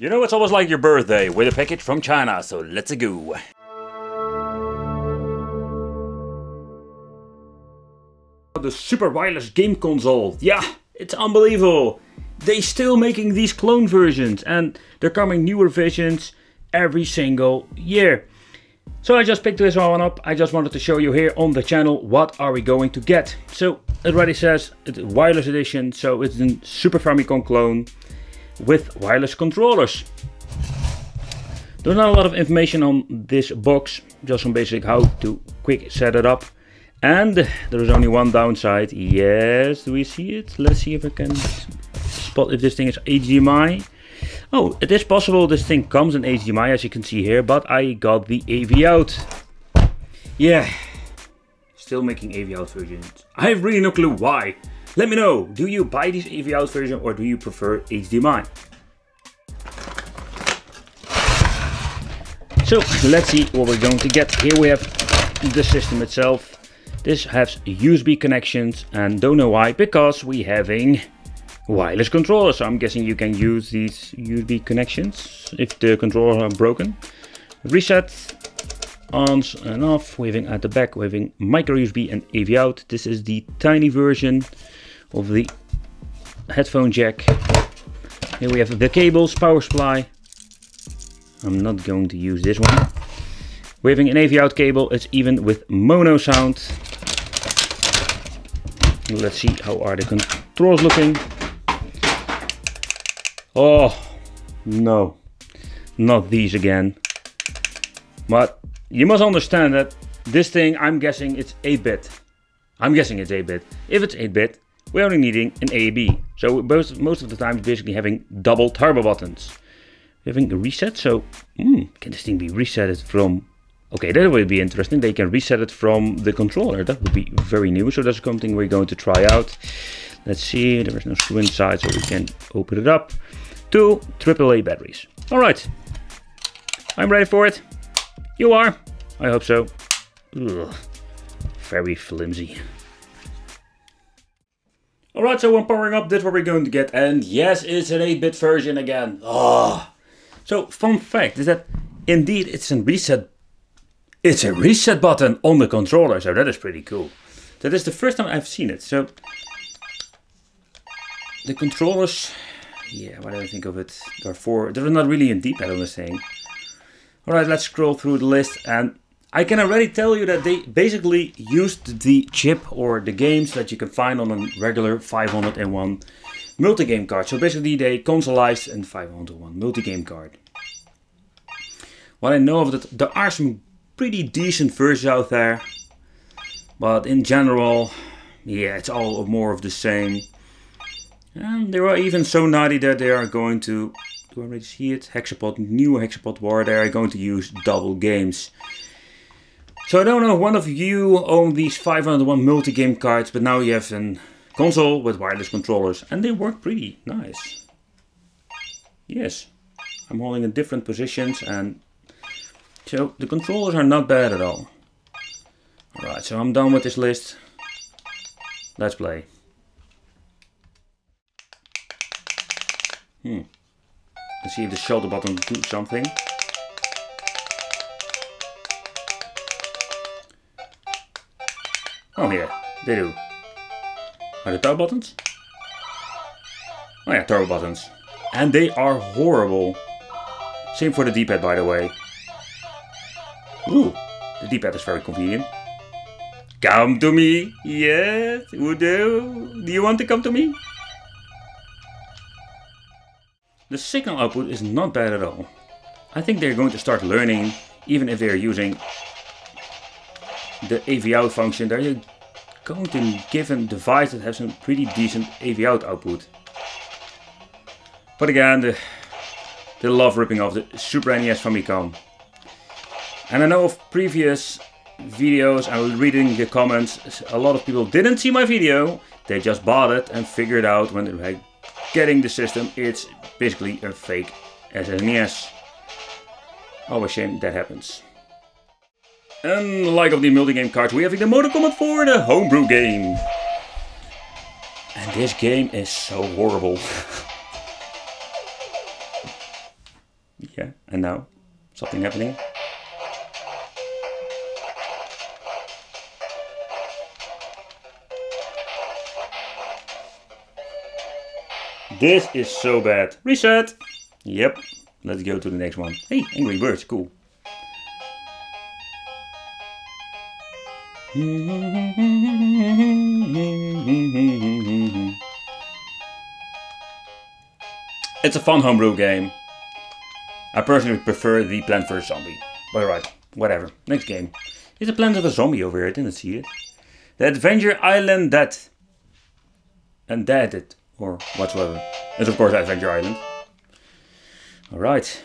You know, it's almost like your birthday with a package from China, so let's go. The super wireless game console. Yeah, it's unbelievable. They still making these clone versions and they're coming newer versions every single year. So I just picked this one up. I just wanted to show you here on the channel what are we going to get. So it already says it's a wireless edition, so it's a Super Famicom clone with wireless controllers. There's not a lot of information on this box, just some basic how to quick set it up. And there is only one downside. Yes, do we see it? Let's see if I can spot if this thing is HDMI. Oh, it is possible this thing comes in HDMI, as you can see here, but I got the AV out. Yeah, still making AV out versions. I have really no clue why. Let me know, do you buy this AV out version or do you prefer HDMI? So let's see what we're going to get. Here we have the system itself. This has USB connections and don't know why, because we having wireless controllers. So I'm guessing you can use these USB connections if the controllers are broken. Reset, on and off, waving at the back, waving micro USB and AV out. This is the tiny version of the headphone jack. Here we have the cables, power supply. I'm not going to use this one. Waving an AV out cable, it's even with mono sound. Let's see how are the controls looking. Oh no, not these again. But you must understand that this thing, I'm guessing it's 8-bit. I'm guessing it's 8-bit. If it's 8-bit, we're only needing an A/B. So most of the time it's basically having double turbo buttons. Having a reset, so can this thing be resetted from... Okay, that would be interesting. They can reset it from the controller. That would be very new. So that's something we're going to try out. Let's see, there is no screw inside, so we can open it up. 2 AAA batteries. All right, I'm ready for it. You are? I hope so. Ugh, very flimsy. All right, so when powering up, that's what we're going to get. And yes, it's an 8-bit version again. Oh. So fun fact is that indeed it's a reset. It's a reset button on the controller, so that is pretty cool. That is the first time I've seen it. So the controllers, yeah, what do I think of it? There are 4. There is not really a D-pad on this thing. All right, let's scroll through the list, and I can already tell you that they basically used the chip or the games that you can find on a regular 501 multi-game card. So basically they consoleized a 501 multi-game card. What I know of that, there are some pretty decent versions out there, but in general, yeah, it's all more of the same. And they are even so naughty that they are going to, do I already see it? Hexapod, new Hexapod War, they are going to use double games. So I don't know if one of you own these 501 multi-game cards, but now you have a console with wireless controllers, and they work pretty nice. Yes, I'm holding in different positions, and so the controllers are not bad at all. Alright, so I'm done with this list. Let's play. Let's see if the shoulder button do something. Oh yeah, they do. Are the turbo buttons? Oh yeah, turbo buttons. And they are horrible. Same for the D-pad, by the way. Ooh, the D-pad is very convenient. Come to me. Yes, do you want to come to me? The signal output is not bad at all. I think they're going to start learning, even if they're using the AV out function, they're going to give a device that has some pretty decent AV out output. But again, they love ripping off the Super NES Famicom. And I know of previous videos, I was reading the comments, a lot of people didn't see my video, they just bought it and figured out when they were getting the system, it's basically a fake SNES. Oh, a shame that happens. And like of the multi-game cards, we have the Mortal Kombat 4, the homebrew game. And this game is so horrible. Yeah, and now something happening. This is so bad. Reset! Yep, let's go to the next one. Hey, Angry Birds, cool. It's a fun homebrew game. I personally prefer the Plant vs. Zombie. But alright, whatever. Next game. Is a Plant vs. Zombie over here? I didn't see it. The Adventure Island Dead. And Dead it. Or whatsoever. It's of course Adventure Island. Alright.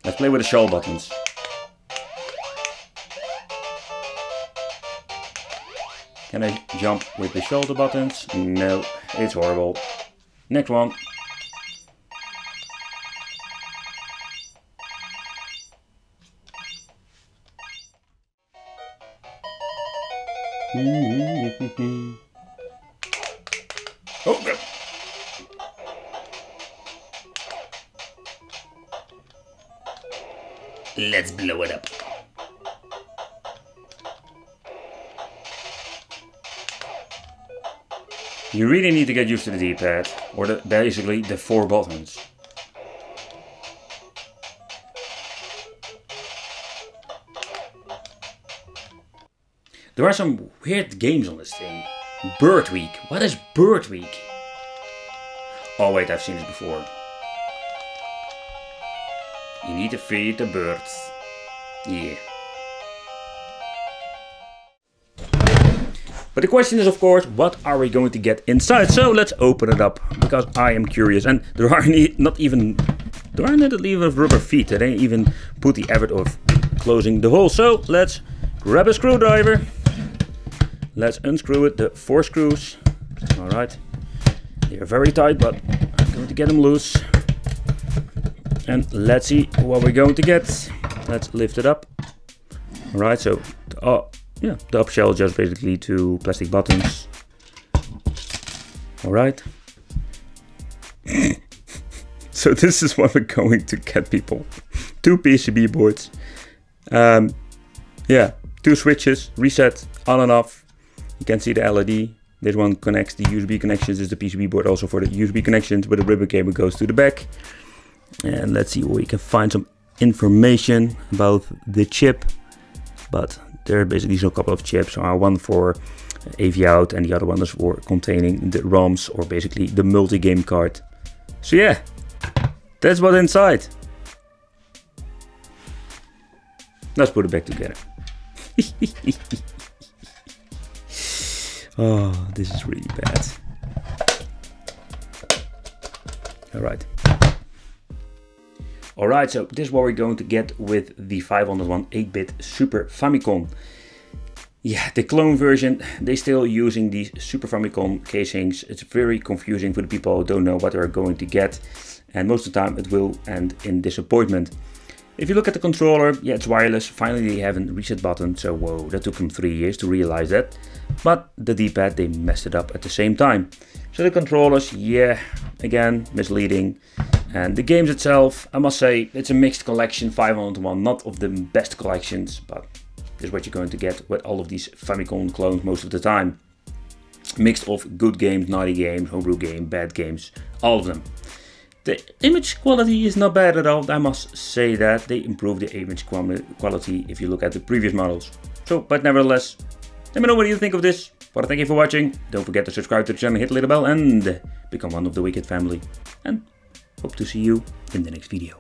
Let's play with the shovel buttons. Can I jump with the shoulder buttons? No, it's horrible. Next one. Oh, God. Let's blow it up. You really need to get used to the D-pad, or basically the 4 buttons. There are some weird games on this thing. Bird Week. What is Bird Week? Oh wait, I've seen it before. You need to feed the birds. Yeah. But the question is, of course, what are we going to get inside? So let's open it up, because I am curious. And there are not even rubber feet. They didn't even put the effort of closing the hole. So let's grab a screwdriver. Let's unscrew it, the 4 screws. All right, they're very tight, but I'm going to get them loose. And let's see what we're going to get. Let's lift it up. All right, so yeah, the up shell just basically 2 plastic buttons. All right. So this is what we're going to get, people. 2 PCB boards. Yeah, 2 switches, reset, on and off. You can see the LED. This one connects the USB connections. This is the PCB board also for the USB connections, but the ribbon cable goes to the back. And let's see where we can find some information about the chip. But there are basically a couple of chips. One for AV out and the other one is for containing the ROMs, or basically the multi-game card. So yeah, that's what's inside. Let's put it back together. Oh, this is really bad. Alright, so this is what we're going to get with the 501 8-bit Super Famicom. Yeah, the clone version, they're still using these Super Famicom casings. It's very confusing for the people who don't know what they're going to get. And most of the time it will end in disappointment. If you look at the controller, yeah, it's wireless. Finally, they have a reset button. So, whoa, that took them 3 years to realize that. But the D-pad, they messed it up at the same time. So the controllers, yeah, again, misleading. And the games itself, I must say, it's a mixed collection, 501, not of the best collections, but this is what you're going to get with all of these Famicom clones most of the time. Mixed of good games, naughty games, homebrew games, bad games, all of them. The image quality is not bad at all, I must say that. They improved the image quality if you look at the previous models. So, but nevertheless, let me know what you think of this. But thank you for watching. Don't forget to subscribe to the channel, hit the little bell, and become one of the Wicked family. And hope to see you in the next video.